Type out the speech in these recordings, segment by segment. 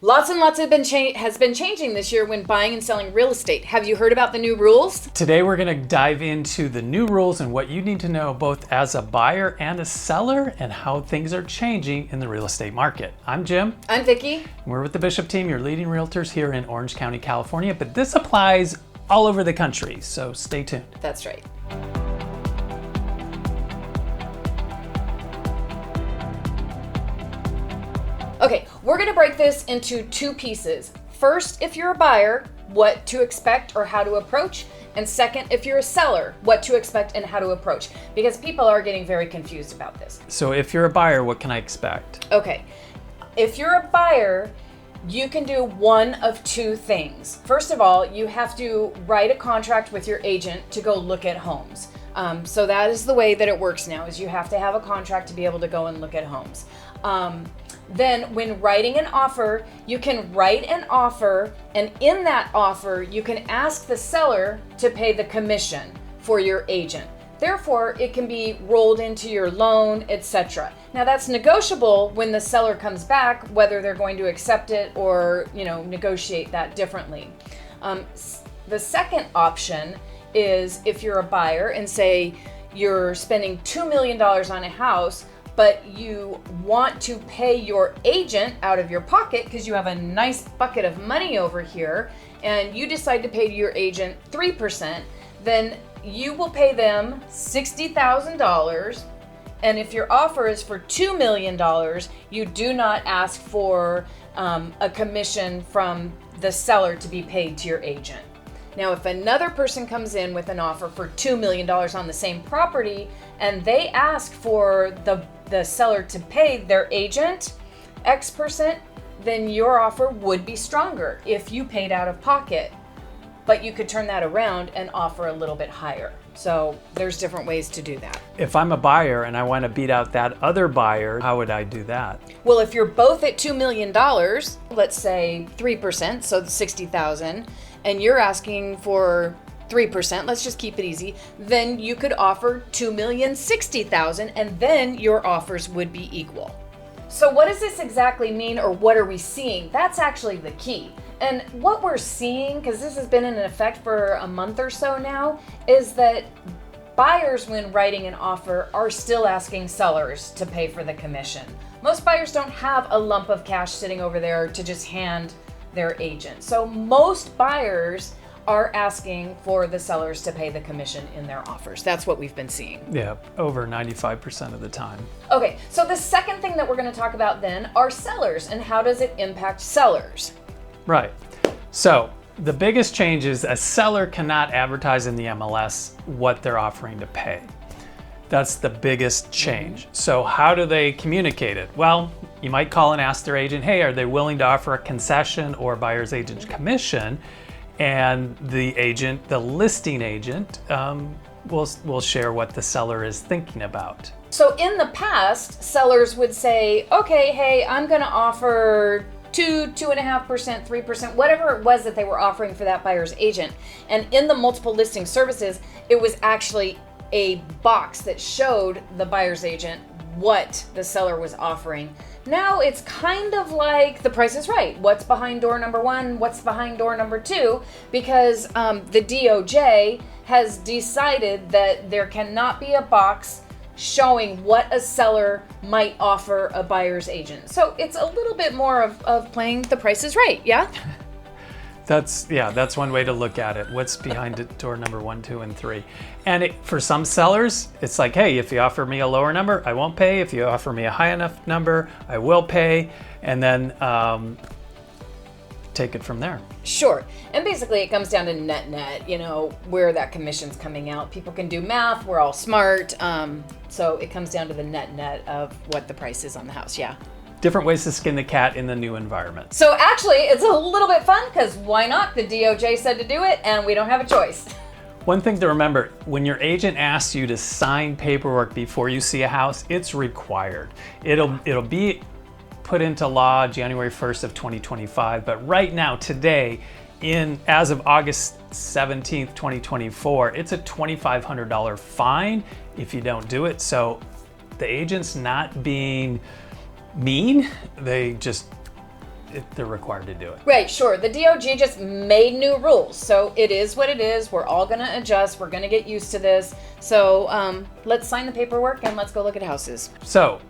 Lots and lots has been changing this year when buying and selling real estate. Have you heard about the new rules? Today we're going to dive into the new rules and what you need to know both as a buyer and a seller and how things are changing in the real estate market. I'm Jim. I'm Vickie. We're with the Bishop team, your leading realtors here in Orange County, California, but this applies all over the country, so stay tuned. That's right. Okay, we're going to break this into two pieces. First, if you're a buyer, what to expect or how to approach. And second, if you're a seller, what to expect and how to approach. Because people are getting very confused about this. So if you're a buyer, what can I expect? Okay, if you're a buyer, you can do one of two things. First of all, you have to write a contract with your agent to go look at homes. So that is the way that it works now, is you have to have a contract to be able to go and look at homes. Then when writing an offer, you can write an offer, and in that offer, you can ask the seller to pay the commission for your agent. Therefore, it can be rolled into your loan, etc. Now that's negotiable when the seller comes back, whether they're going to accept it or, negotiate that differently. The second option is if you're a buyer and say you're spending $2 million on a house, but you want to pay your agent out of your pocket because you have a nice bucket of money over here, and you decide to pay your agent 3%, then you will pay them $60,000. And if your offer is for $2 million, you do not ask for a commission from the seller to be paid to your agent. Now, if another person comes in with an offer for $2 million on the same property and they ask for the seller to pay their agent X%, then your offer would be stronger if you paid out of pocket. But you could turn that around and offer a little bit higher. So there's different ways to do that. If I'm a buyer and I want to beat out that other buyer, how would I do that? Well, if you're both at $2 million, let's say 3%, so $60,000, and you're asking for 3%, let's just keep it easy, then you could offer $2,060,000, and then your offers would be equal. So what does this exactly mean, or what are we seeing? That's actually the key. And what we're seeing, because this has been in effect for a month or so now, is that buyers, when writing an offer, are still asking sellers to pay for the commission. Most buyers don't have a lump of cash sitting over there to just hand their agent. So most buyers are asking for the sellers to pay the commission in their offers. That's what we've been seeing. Yeah, over 95% of the time. Okay, so the second thing that we're going to talk about then are sellers, and how does it impact sellers? Right. So the biggest change is a seller cannot advertise in the MLS what they're offering to pay. That's the biggest change. So how do they communicate it? Well, you might call and ask their agent, hey, are they willing to offer a concession or buyer's agent commission? And the listing agent, will share what the seller is thinking about. So in the past, sellers would say, okay, hey, I'm going to offer 2.5%, 3%, whatever it was that they were offering for that buyer's agent. And in the multiple listing services, it was actually a box that showed the buyer's agent what the seller was offering. Now it's kind of like The Price is Right. What's behind door number one? What's behind door number two? Because the DOJ has decided that there cannot be a box showing what a seller might offer a buyer's agent. So it's a little bit more of playing The Price is Right, yeah? That's one way to look at it. What's behind door number 1, 2, and 3? And for some sellers, it's like, hey, if you offer me a lower number, I won't pay. If you offer me a high enough number, I will pay. And then take it from there. Sure. And basically it comes down to net, where that commission's coming out. People can do math. We're all smart. So it comes down to the net of what the price is on the house. Yeah. Different ways to skin the cat in the new environment. So actually, it's a little bit fun because why not? The DOJ said to do it and we don't have a choice. One thing to remember, when your agent asks you to sign paperwork before you see a house, it's required. It'll be put into law January 1st of 2025, but right now, today, as of August 17th, 2024, it's a $2,500 fine if you don't do it. So the agent's not being mean, they're required to do it. Right, sure. The DOJ just made new rules. So it is what it is. We're all going to adjust. We're going to get used to this. So let's sign the paperwork and let's go look at houses. So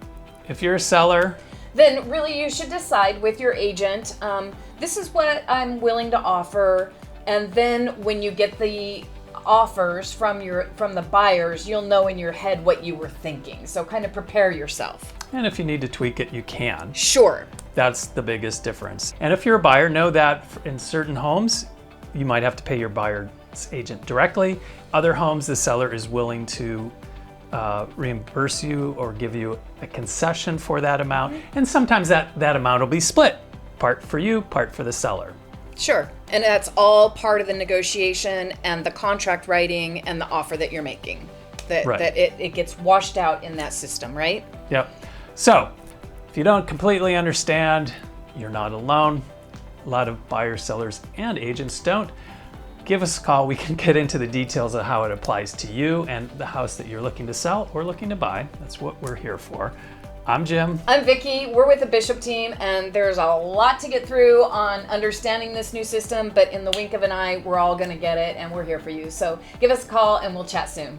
if you're a seller, then really you should decide with your agent, this is what I'm willing to offer. And then when you get the offers from the buyers, you'll know in your head what you were thinking. So kind of prepare yourself. and if you need to tweak it, you can. Sure. That's the biggest difference. And if you're a buyer, know that in certain homes, you might have to pay your buyer's agent directly. Other homes, the seller is willing to reimburse you or give you a concession for that amount. And sometimes that amount will be split, part for you, part for the seller. Sure. And that's all part of the negotiation and the contract writing and the offer that you're making. That it gets washed out in that system, right? Yep. So if you don't completely understand, you're not alone. A lot of buyers, sellers, and agents don't. Give us a call. We can get into the details of how it applies to you and the house that you're looking to sell or looking to buy. That's what we're here for. I'm Jim. I'm Vickie. We're with the Bishop team, and there's a lot to get through on understanding this new system, but in the wink of an eye, we're all going to get it, and we're here for you. So give us a call, and we'll chat soon.